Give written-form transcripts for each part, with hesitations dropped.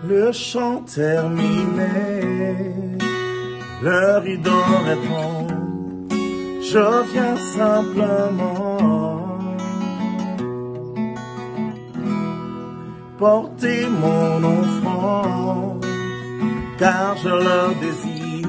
Le chant terminé, le rideau répond, je viens simplement porter mon offrande, car je le désire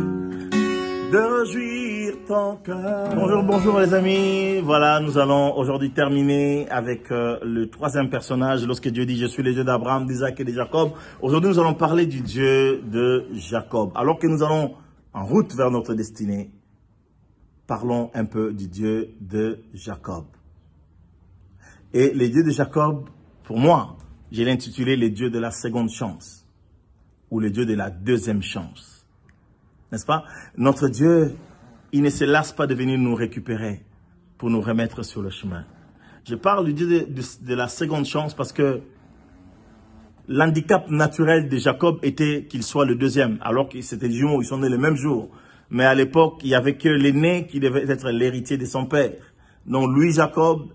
de réjouir ton cœur. Bonjour, bonjour les amis. Voilà, nous allons aujourd'hui terminer avec le troisième personnage. Lorsque Dieu dit, je suis le Dieu d'Abraham, d'Isaac et de Jacob. Aujourd'hui, nous allons parler du Dieu de Jacob. Alors que nous allons en route vers notre destinée, parlons un peu du Dieu de Jacob. Et le Dieu de Jacob, pour moi, je l'ai intitulé le Dieu de la seconde chance ou le Dieu de la deuxième chance. N'est-ce pas? Notre Dieu, il ne se lasse pas de venir nous récupérer pour nous remettre sur le chemin. Je parle du Dieu de la seconde chance parce que l'handicap naturel de Jacob était qu'il soit le deuxième, alors que c'était des jumeaux, ils sont nés le même jour. Mais à l'époque, il n'y avait que l'aîné qui devait être l'héritier de son père. Donc lui, Jacob,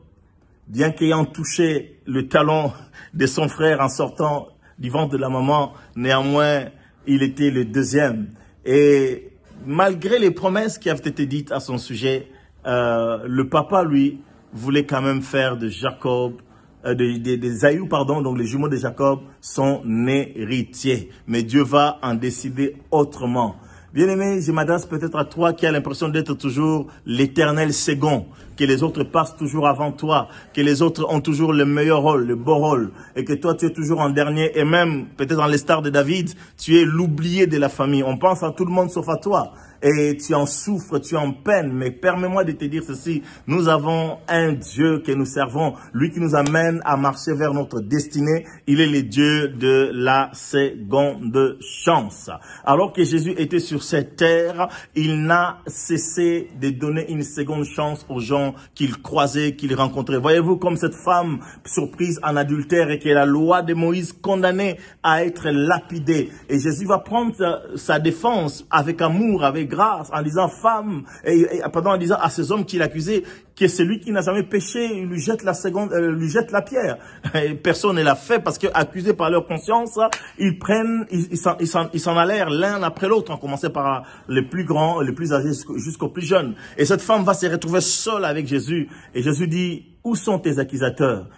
bien qu'ayant touché le talon de son frère en sortant du ventre de la maman, néanmoins, il était le deuxième. Et malgré les promesses qui avaient été dites à son sujet, le papa, lui, voulait quand même faire de Jacob, d'Ésaü, pardon, donc les jumeaux de Jacob, son héritier. Mais Dieu va en décider autrement. Bien-aimé, je m'adresse peut-être à toi qui as l'impression d'être toujours l'éternel second, que les autres passent toujours avant toi, que les autres ont toujours le meilleur rôle, le beau rôle, et que toi tu es toujours en dernier, et même peut-être dans les stars de David, tu es l'oublié de la famille. On pense à tout le monde sauf à toi. Et tu en souffres, tu en peines, mais permets-moi de te dire ceci, nous avons un Dieu que nous servons, lui qui nous amène à marcher vers notre destinée, il est le Dieu de la seconde chance. Alors que Jésus était sur cette terre, il n'a cessé de donner une seconde chance aux gens qu'il croisait, qu'il rencontrait. Voyez-vous comme cette femme surprise en adultère et que la loi de Moïse condamnait à être lapidée. Et Jésus va prendre sa défense avec amour, avec grâce, en disant femme, en disant à ces hommes qu'il accusait que celui qui n'a jamais péché lui jette la pierre. Et personne ne l'a fait parce que accusés par leur conscience, ils s'en allèrent l'un après l'autre, en commençant par les plus grands, les plus âgés jusqu'aux plus jeunes. Et cette femme va se retrouver seule avec Jésus. Et Jésus dit, où sont tes accusateurs?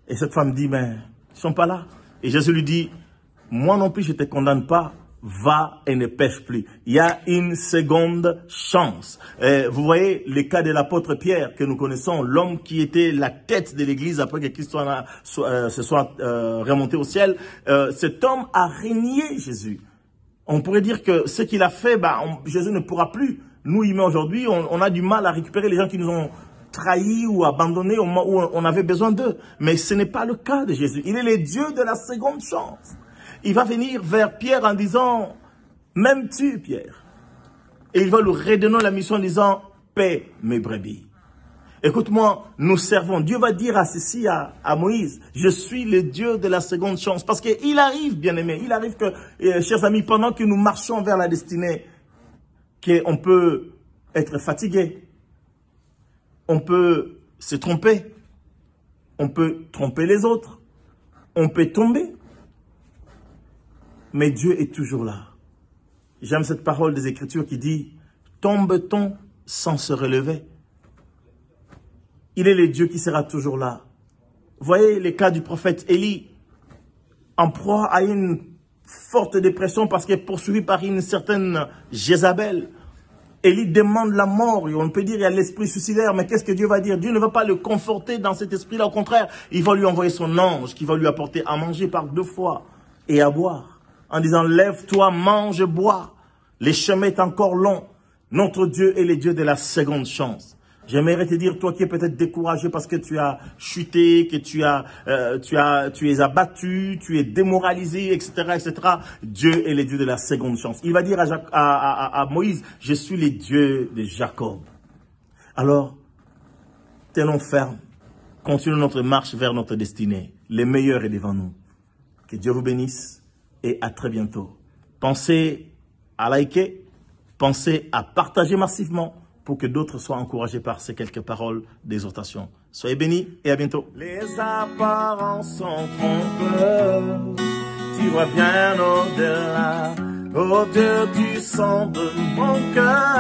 Et cette femme dit, mais ils sont pas là. Et Jésus lui dit, moi non plus je te condamne pas. Va et ne pêche plus. Il y a une seconde chance. Vous voyez le cas de l'apôtre Pierre que nous connaissons, l'homme qui était la tête de l'église après que Christ se soit remonté au ciel. Cet homme a régné Jésus. On pourrait dire que ce qu'il a fait, Jésus ne pourra plus. Nous, humains aujourd'hui, on a du mal à récupérer les gens qui nous ont trahis ou abandonnés au moment où on avait besoin d'eux. Mais ce n'est pas le cas de Jésus. Il est le Dieu de la seconde chance. Il va venir vers Pierre en disant, m'aimes-tu, Pierre? Et il va lui redonner la mission en disant, paie mes brebis. Écoute-moi, nous servons. Dieu va dire à ceci à Moïse, je suis le Dieu de la seconde chance. Parce qu'il arrive, bien-aimé, il arrive que, chers amis, pendant que nous marchons vers la destinée, qu'on peut être fatigué, on peut se tromper, on peut tromper les autres, on peut tomber. Mais Dieu est toujours là. J'aime cette parole des Écritures qui dit, tombe-t-on sans se relever? Il est le Dieu qui sera toujours là. Voyez les cas du prophète Élie, en proie à une forte dépression parce qu'il est poursuivi par une certaine Jézabel. Élie demande la mort, et on peut dire qu'il y a l'esprit suicidaire, mais qu'est-ce que Dieu va dire? Dieu ne va pas le conforter dans cet esprit-là, au contraire, il va lui envoyer son ange qui va lui apporter à manger par 2 fois et à boire. En disant, lève-toi, mange, bois. Les chemins est encore long. Notre Dieu est le Dieu de la seconde chance. J'aimerais te dire, toi qui es peut-être découragé parce que tu as chuté, que tu es abattu, tu es démoralisé, etc., etc. Dieu est le Dieu de la seconde chance. Il va dire à Moïse, je suis le Dieu de Jacob. Alors, tenons ferme. Continuons notre marche vers notre destinée. Le meilleur est devant nous. Que Dieu vous bénisse. Et à très bientôt. Pensez à liker, pensez à partager massivement pour que d'autres soient encouragés par ces quelques paroles d'exhortation. Soyez bénis et à bientôt. Les apparences sont trompeuses, tu vois bien au-delà, hauteur du sang de mon cœur.